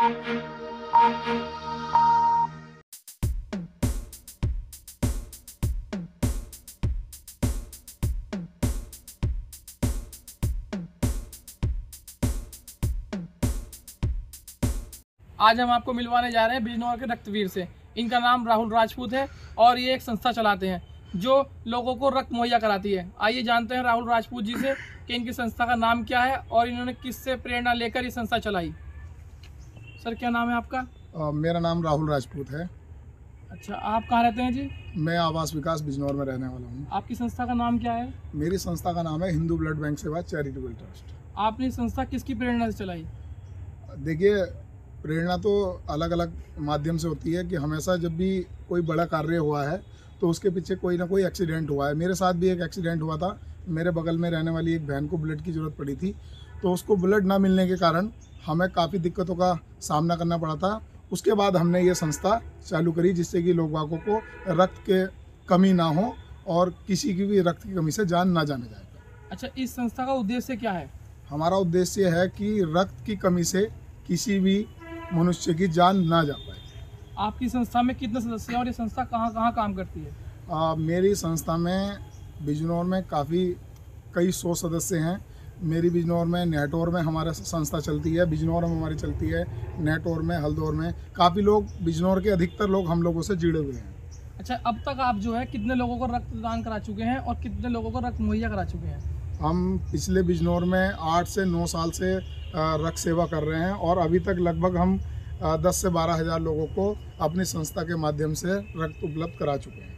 आज हम आपको मिलवाने जा रहे हैं बिजनौर के रक्तवीर से। इनका नाम राहुल राजपूत है और ये एक संस्था चलाते हैं जो लोगों को रक्त मुहैया कराती है। आइए जानते हैं राहुल राजपूत जी से कि इनकी संस्था का नाम क्या है और इन्होंने किससे प्रेरणा लेकर ये संस्था चलाई। सर, क्या नाम है आपका? मेरा नाम राहुल राजपूत है। अच्छा, आप कहाँ रहते हैं जी? मैं आवास विकास बिजनौर में रहने वाला हूँ। आपकी संस्था का नाम क्या है? मेरी संस्था का नाम है हिंदू ब्लड बैंक सेवा चैरिटेबल ट्रस्ट। आपने संस्था किसकी प्रेरणा से चलाई? देखिए, प्रेरणा तो अलग अलग माध्यम से होती है कि हमेशा जब भी कोई बड़ा कार्य हुआ है तो उसके पीछे कोई ना कोई एक्सीडेंट हुआ है। मेरे साथ भी एक एक्सीडेंट हुआ था। मेरे बगल में रहने वाली एक बहन को ब्लड की ज़रूरत पड़ी थी, तो उसको ब्लड ना मिलने के कारण हमें काफ़ी दिक्कतों का सामना करना पड़ा था। उसके बाद हमने ये संस्था चालू करी जिससे कि लोग बागों को रक्त के कमी ना हो और किसी की भी रक्त की कमी से जान ना जाने जाए। अच्छा, इस संस्था का उद्देश्य क्या है? हमारा उद्देश्य है कि रक्त की कमी से किसी भी मनुष्य की जान ना जा पाए। आपकी संस्था में कितने सदस्य हैं और ये संस्था कहाँ कहाँ काम करती है? मेरी संस्था में बिजनौर में कई 100 सदस्य हैं। मेरी बिजनौर में नेटौर में हमारा संस्था चलती है, बिजनौर में हमारी चलती है, नेटौर में, हल्दौर में। काफ़ी लोग, बिजनौर के अधिकतर लोग हम लोगों से जुड़े हुए हैं। अच्छा, अब तक आप जो है कितने लोगों को रक्तदान करा चुके हैं और कितने लोगों को रक्त मुहैया करा चुके हैं? हम पिछले बिजनौर में 8 से 9 साल से रक्त सेवा कर रहे हैं और अभी तक लगभग हम 10 से 12 हज़ार लोगों को अपनी संस्था के माध्यम से रक्त उपलब्ध करा चुके हैं।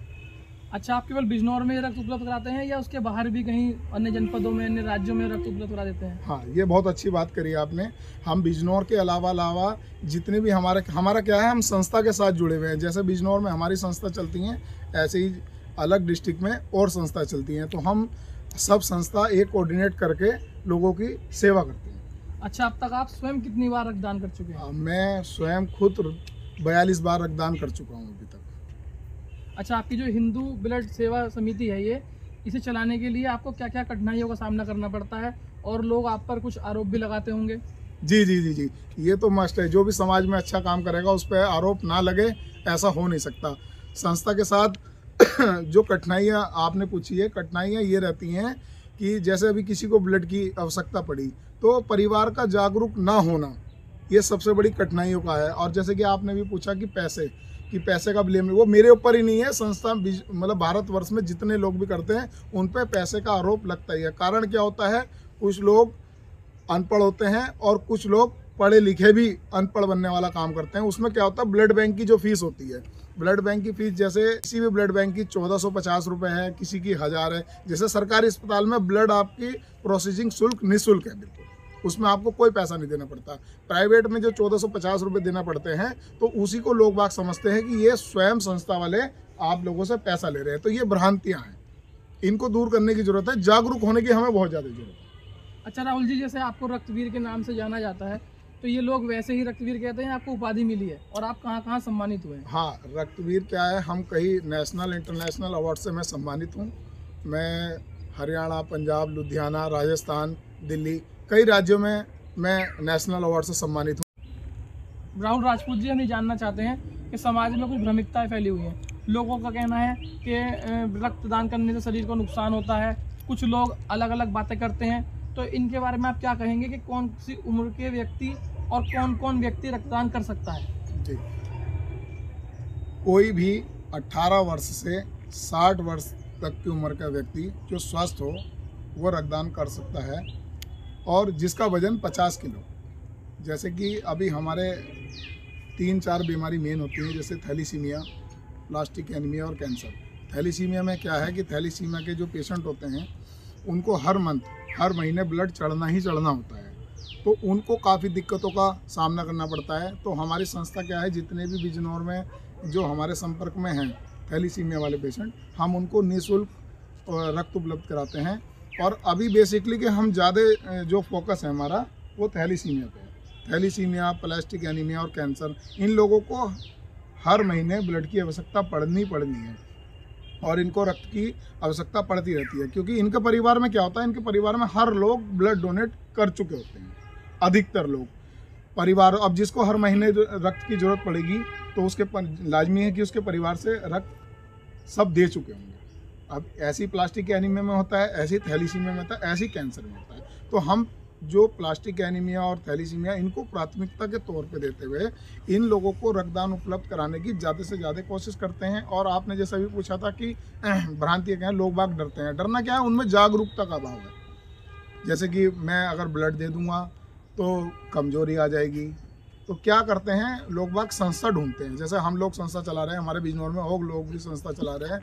अच्छा, आप केवल बिजनौर में रक्त उपलब्ध कराते हैं या उसके बाहर भी कहीं अन्य जनपदों में, अन्य राज्यों में रक्त उपलब्ध करा देते हैं? हाँ, ये बहुत अच्छी बात करी आपने। हम बिजनौर के अलावा जितने भी हमारा क्या है, हम संस्था के साथ जुड़े हुए हैं। जैसे बिजनौर में हमारी संस्था चलती हैं, ऐसे ही अलग डिस्ट्रिक्ट में और संस्था चलती हैं, तो हम सब संस्था एक कोऑर्डिनेट करके लोगों की सेवा करते हैं। अच्छा, अब तक आप स्वयं कितनी बार रक्तदान कर चुके हैं? मैं स्वयं खुद 42 बार रक्तदान कर चुका हूँ अभी तक। अच्छा, आपकी जो हिंदू ब्लड सेवा समिति है, इसे चलाने के लिए आपको क्या क्या कठिनाइयों का सामना करना पड़ता है और लोग आप पर कुछ आरोप भी लगाते होंगे? जी जी जी जी, ये तो मस्ट है। जो भी समाज में अच्छा काम करेगा उस पर आरोप ना लगे, ऐसा हो नहीं सकता। संस्था के साथ जो कठिनाइयाँ आपने पूछी है, कठिनाइयाँ ये रहती हैं कि जैसे अभी किसी को ब्लड की आवश्यकता पड़ी तो परिवार का जागरूक ना होना, ये सबसे बड़ी कठिनाइयों का है। और जैसे कि आपने भी पूछा कि पैसे का ब्लेम, वो मेरे ऊपर ही नहीं है। संस्था मतलब भारतवर्ष में जितने लोग भी करते हैं उन पे पैसे का आरोप लगता ही है। कारण क्या होता है, कुछ लोग अनपढ़ होते हैं और कुछ लोग पढ़े लिखे भी अनपढ़ बनने वाला काम करते हैं। उसमें क्या होता है, ब्लड बैंक की जो फीस होती है, ब्लड बैंक की फीस जैसे किसी भी ब्लड बैंक की 1450 रुपये है, किसी की 1000 है। जैसे सरकारी अस्पताल में ब्लड आपकी प्रोसेसिंग शुल्क निःशुल्क है, बिल्कुल, उसमें आपको कोई पैसा नहीं देना पड़ता। प्राइवेट में जो 1450 रुपये देना पड़ते हैं, तो उसी को लोग बाग समझते हैं कि ये स्वयं संस्था वाले आप लोगों से पैसा ले रहे हैं। तो ये भ्रांतियाँ हैं, इनको दूर करने की ज़रूरत है। जागरूक होने की हमें बहुत ज़्यादा ज़रूरत है। अच्छा राहुल जी, जैसे आपको रक्तवीर के नाम से जाना जाता है, तो ये लोग वैसे ही रक्तवीर कहते हैं, आपको उपाधि मिली है और आप कहाँ कहाँ सम्मानित हुए हैं? हाँ, रक्तवीर क्या है, हम कई नेशनल इंटरनेशनल अवार्ड से मैं सम्मानित हूँ। मैं हरियाणा, पंजाब, लुधियाना, राजस्थान, दिल्ली, कई राज्यों में मैं नेशनल अवार्ड से सम्मानित हूँ। राहुल राजपूत जी, हम ये जानना चाहते हैं कि समाज में कुछ भ्रमिकताएं फैली हुई हैं। लोगों का कहना है कि रक्तदान करने से शरीर को नुकसान होता है, कुछ लोग अलग अलग बातें करते हैं, तो इनके बारे में आप क्या कहेंगे कि कौन सी उम्र के व्यक्ति और कौन कौन व्यक्ति रक्तदान कर सकता है? जी, कोई भी 18 वर्ष से 60 वर्ष तक की उम्र का व्यक्ति जो स्वस्थ हो वो रक्तदान कर सकता है, और जिसका वजन 50 किलो। जैसे कि अभी हमारे 3-4 बीमारी मेन होती हैं, जैसे थैलीसीमिया, प्लास्टिक एनीमिया और कैंसर। थैलीसीमिया में क्या है कि थैलीसीमिया के जो पेशेंट होते हैं उनको हर महीने ब्लड चढ़ना ही चढ़ना होता है, तो उनको काफ़ी दिक्कतों का सामना करना पड़ता है। तो हमारी संस्था क्या है, जितने भी बिजनौर में जो हमारे संपर्क में हैं थैलीसीमिया वाले पेशेंट, हम उनको निःशुल्क रक्त उपलब्ध कराते हैं। और अभी बेसिकली कि हम ज़्यादा जो फोकस है हमारा वो थैलीसीमिया पे है। थैलीसीमिया, प्लास्टिक एनीमिया और कैंसर, इन लोगों को हर महीने ब्लड की आवश्यकता पड़नी है और इनको रक्त की आवश्यकता पड़ती रहती है, क्योंकि इनके परिवार में क्या होता है, इनके परिवार में हर लोग ब्लड डोनेट कर चुके होते हैं, अधिकतर लोग। परिवार, अब जिसको हर महीने रक्त की जरूरत पड़ेगी तो उसके लाजमी है कि उसके परिवार से रक्त सब दे चुके होंगे। अब ऐसी प्लास्टिक एनीमिया में होता है, ऐसी थैलीसीमिया में होता है, ऐसी कैंसर में होता है। तो हम जो प्लास्टिक एनीमिया और थैलीसीमिया इनको प्राथमिकता के तौर पे देते हुए इन लोगों को रक्तदान उपलब्ध कराने की ज़्यादा से ज़्यादा कोशिश करते हैं। और आपने जैसा भी पूछा था कि भ्रांतियाँ क्या है, लोग बाग डरते हैं। डरना क्या है, उनमें जागरूकता का अभाव है। जैसे कि मैं अगर ब्लड दे दूंगा तो कमजोरी आ जाएगी, तो क्या करते हैं लोग बाग, संस्था ढूंढते हैं। जैसे हम लोग संस्था चला रहे हैं, हमारे बिजनौर में और लोग भी संस्था चला रहे हैं,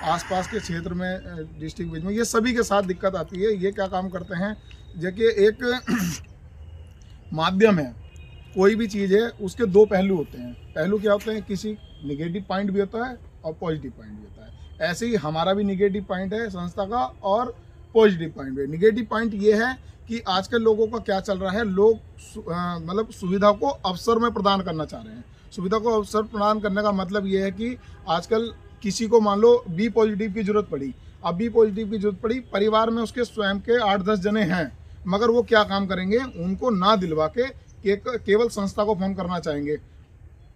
आसपास के क्षेत्र में, डिस्ट्रिक्ट में, ये सभी के साथ दिक्कत आती है। ये क्या काम करते हैं, देखिए एक माध्यम है, कोई भी चीज़ है उसके दो पहलू होते हैं। पहलू क्या होते हैं, किसी निगेटिव पॉइंट भी होता है और पॉजिटिव पॉइंट भी होता है। ऐसे ही हमारा भी निगेटिव पॉइंट है संस्था का और पॉजिटिव पॉइंट भी। निगेटिव पॉइंट ये है कि आजकल लोगों का क्या चल रहा है, लोग मतलब सुविधा को अवसर में प्रदान करना चाह रहे हैं। सुविधा को अवसर प्रदान करने का मतलब ये है कि आजकल किसी को मान लो बी पॉजिटिव की जरूरत पड़ी, अब बी पॉजिटिव की जरूरत पड़ी, परिवार में उसके स्वयं के 8-10 जने हैं, मगर वो क्या काम करेंगे, उनको ना दिलवा के केवल संस्था को फोन करना चाहेंगे।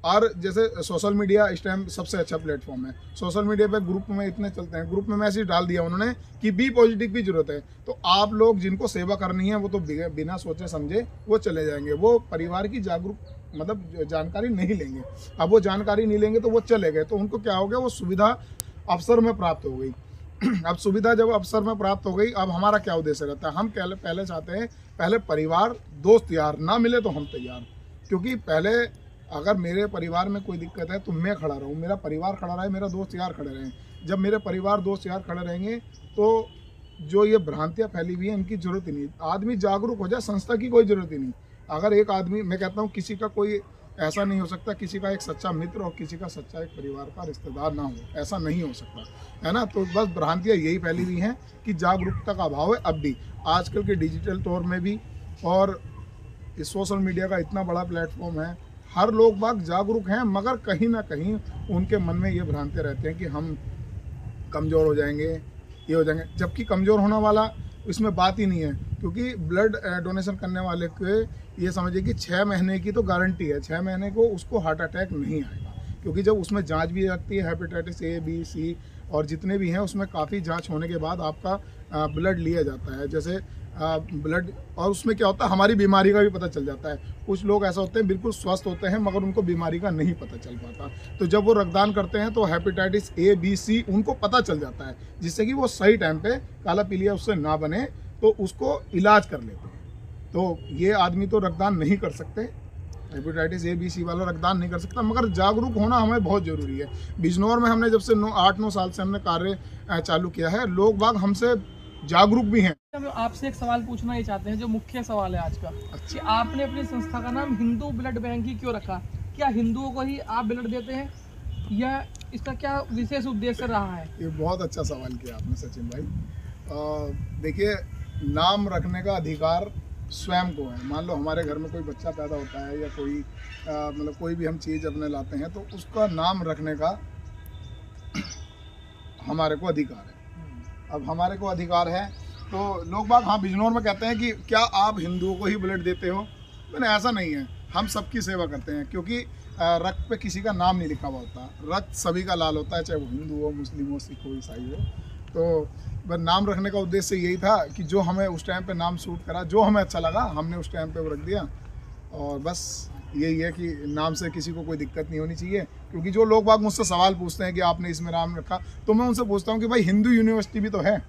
और जैसे सोशल मीडिया इस टाइम सबसे अच्छा प्लेटफॉर्म है। सोशल मीडिया पे ग्रुप में इतने चलते हैं, ग्रुप में मैसेज डाल दिया उन्होंने कि बी पॉजिटिव की जरूरत है, तो आप लोग जिनको सेवा करनी है वो तो बिना सोचे समझे वो चले जाएंगे, वो परिवार की मतलब जानकारी नहीं लेंगे। अब वो जानकारी नहीं लेंगे तो वो चले गए, तो उनको क्या हो गया, वो सुविधा अवसर में प्राप्त हो गई। अब सुविधा जब अवसर में प्राप्त हो गई, अब हमारा क्या उद्देश्य रहता है, हम पहले चाहते हैं, पहले परिवार दोस्त यार ना मिले तो हम तैयार। क्योंकि पहले अगर मेरे परिवार में कोई दिक्कत है तो मैं खड़ा रहूँ, मेरा परिवार खड़ा रहे, मेरा दोस्त यार खड़े रहें। जब मेरे परिवार दोस्त यार खड़े रहेंगे तो जो ये भ्रांतियाँ फैली हुई हैं इनकी जरूरत ही नहीं। आदमी जागरूक हो जाए, संस्था की कोई ज़रूरत ही नहीं। अगर एक आदमी, मैं कहता हूँ किसी का कोई ऐसा नहीं हो सकता, किसी का एक सच्चा मित्र और किसी का सच्चा एक परिवार का रिश्तेदार ना हो, ऐसा नहीं हो सकता, है ना। तो बस भ्रांतियाँ यही फैली हुई हैं कि जागरूकता का अभाव है। अब भी आजकल के डिजिटल दौर में भी, और इस सोशल मीडिया का इतना बड़ा प्लेटफॉर्म है, हर लोग बाग जागरूक हैं, मगर कहीं ना कहीं उनके मन में ये भ्रांतियाँ रहते हैं कि हम कमज़ोर हो जाएंगे, ये हो जाएंगे, जबकि कमज़ोर होने वाला इसमें बात ही नहीं है। क्योंकि ब्लड डोनेशन करने वाले के ये समझिए कि 6 महीने की तो गारंटी है, 6 महीने को उसको हार्ट अटैक नहीं आएगा। क्योंकि जब उसमें जांच भी लगती है, हेपेटाइटिस ए, बी, सी और जितने भी हैं, उसमें काफ़ी जांच होने के बाद आपका ब्लड लिया जाता है। जैसे ब्लड, और उसमें क्या होता है, हमारी बीमारी का भी पता चल जाता है। कुछ लोग ऐसा होते हैं बिल्कुल स्वस्थ होते हैं मगर उनको बीमारी का नहीं पता चल पाता, तो जब वो रक्तदान करते हैं तो हेपेटाइटिस ए, बी, सी उनको पता चल जाता है, जिससे कि वो सही टाइम पे काला पीलिया उससे ना बने तो उसको इलाज कर लेते हैं। तो ये आदमी तो रक्तदान नहीं कर सकते, हेपेटाइटिस ए, बी, सी वाला रक्तदान नहीं कर सकता, मगर जागरूक होना हमें बहुत ज़रूरी है। बिजनौर में हमने जब से 8-9 साल से हमने कार्य चालू किया है, लोग बाग हमसे जागरूक भी हैं। आपसे एक सवाल पूछना ही चाहते हैं, जो मुख्य सवाल है आज का, कि आपने अपनी संस्था का नाम हिंदू ब्लड बैंक ही क्यों रखा? क्या हिंदुओं को ही आप ब्लड देते हैं या इसका क्या विशेष उद्देश्य रहा है? ये बहुत अच्छा सवाल किया आपने सचिन भाई। देखिए, नाम रखने का अधिकार स्वयं को है। मान लो हमारे घर में कोई बच्चा पैदा होता है या कोई मतलब कोई भी हम चीज़ अपने लाते हैं तो उसका नाम रखने का हमारे को अधिकार है। अब हमारे को अधिकार है तो लोग बाग हाँ बिजनौर में कहते हैं कि क्या आप हिंदुओं को ही ब्लड देते हो? मैंने ऐसा नहीं है, हम सबकी सेवा करते हैं। क्योंकि रक्त पे किसी का नाम नहीं लिखा हुआ होता, रक्त सभी का लाल होता है, चाहे वो हिंदू हो, मुस्लिम हो, सिख हो, ईसाई हो। तो बस नाम रखने का उद्देश्य यही था कि जो हमें उस टाइम पे नाम सूट करा, जो हमें अच्छा लगा, हमने उस टाइम पे वो रख दिया। और बस यही है कि नाम से किसी को कोई दिक्कत नहीं होनी चाहिए। क्योंकि जो लोग बाग मुझसे सवाल पूछते हैं कि आपने इसमें नाम रखा, तो मैं उनसे पूछता हूँ कि भाई हिंदू यूनिवर्सिटी भी तो है,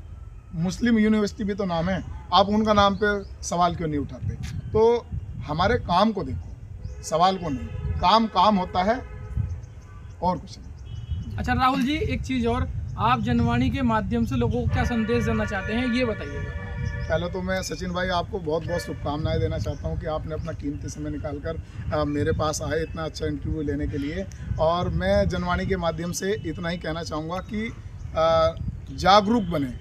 मुस्लिम यूनिवर्सिटी भी तो नाम है, आप उनका नाम पे सवाल क्यों नहीं उठाते? तो हमारे काम को देखो, सवाल को नहीं। काम होता है और कुछ नहीं। अच्छा राहुल जी, एक चीज़ और, आप जनवाणी के माध्यम से लोगों को क्या संदेश देना चाहते हैं, ये बताइएगा। पहले तो मैं सचिन भाई आपको बहुत बहुत शुभकामनाएं देना चाहता हूं कि आपने अपना कीमती समय निकालकर मेरे पास आए इतना अच्छा इंटरव्यू लेने के लिए। और मैं जनवाणी के माध्यम से इतना ही कहना चाहूँगा कि जागरूक बने,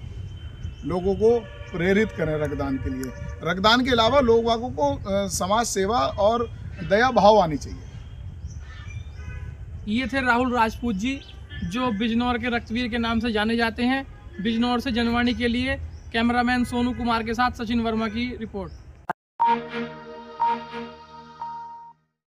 लोगों को प्रेरित करें रक्तदान के लिए। रक्तदान के अलावा लोगों को समाज सेवा और दया भाव आनी चाहिए। ये थे राहुल राजपूत जी, जो बिजनौर के रक्तवीर के नाम से जाने जाते हैं। बिजनौर से जनवाणी के लिए कैमरामैन सोनू कुमार के साथ सचिन वर्मा की रिपोर्ट।